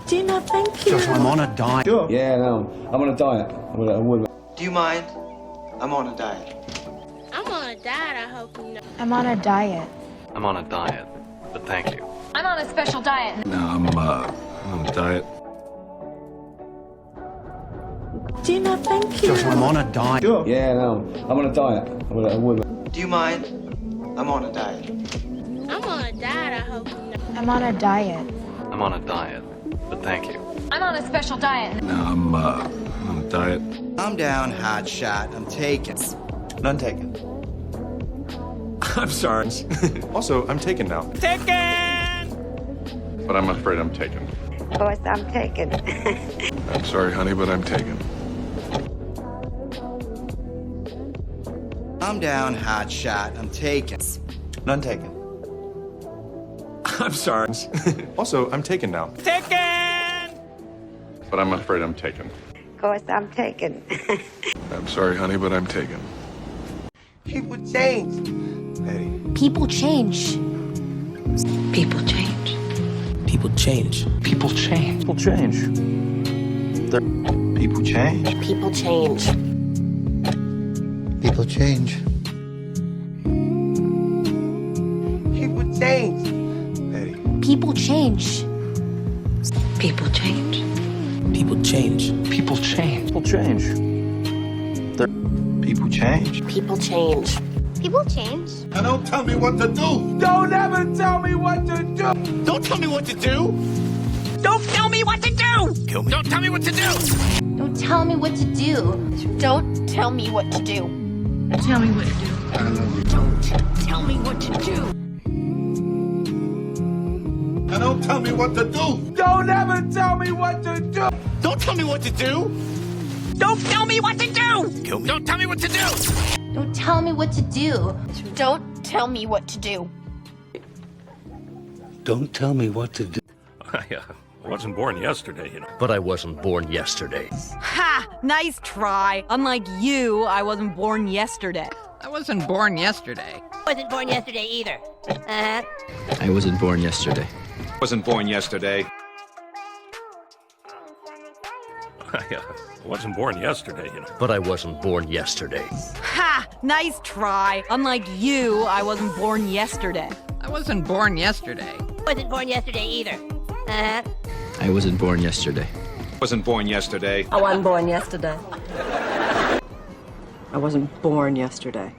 Dinner, thank you. I'm on a diet. Sure. Yeah, no, I'm on a diet. Do you mind? I'm on a diet. I'm on a diet, I hope you know. I'm on a diet. I'm on a diet, but thank you. I'm on a special diet. No, I'm on a diet. Dinner, thank you. I'm on a diet. Sure. Yeah, no, I'm on a diet. Do you mind? I'm on a diet. I'm on a diet, I hope you know. I'm on a diet. I'm on a diet, but thank you. I'm on a special diet. No, I'm on a diet. I'm down, hot shot. I'm taken. None taken. I'm sorry. Also, I'm taken now. Taken! But I'm afraid I'm taken. Of course, I'm taken. I'm sorry, honey, but I'm taken. I'm down, hot shot. I'm taken. None taken. I'm sorry. Also, I'm taken now. Taken! But I'm afraid I'm taken. Of course, I'm taken. I'm sorry, honey, but I'm taken. People change. Eddie. People change. People change. People change. People change. People change. People change. People change. People change. People change. Eddie. People change. People change. People change. People change. People change. People change. People change. People change. Now don't tell me what to do. Don't ever tell me what to do! Don't tell me what to do. Don't tell me what to do! Kill me. Don't tell me what to do. Don't tell me what to do. Don't tell me what to do. Tell me what to do. Don't tell me what to do. Now don't tell me what to do. Don't ever tell me what to do! Don't tell me what to do. Don't tell me what to do! Kill me. Don't tell me what to do. Don't tell me what to do. Don't tell me what to do. Don't tell me what to do. I wasn't born yesterday, you know. But I wasn't born yesterday. Ha! Nice try. Unlike you, I wasn't born yesterday. I wasn't born yesterday. Wasn't born yesterday either. I wasn't born yesterday. Wasn't born yesterday. I wasn't born yesterday, you know. But I wasn't born yesterday. Ha! Nice try. Unlike you, I wasn't born yesterday. I wasn't born yesterday. Wasn't born yesterday either. I wasn't born yesterday. Wasn't born yesterday. I wasn't born yesterday. I wasn't born yesterday.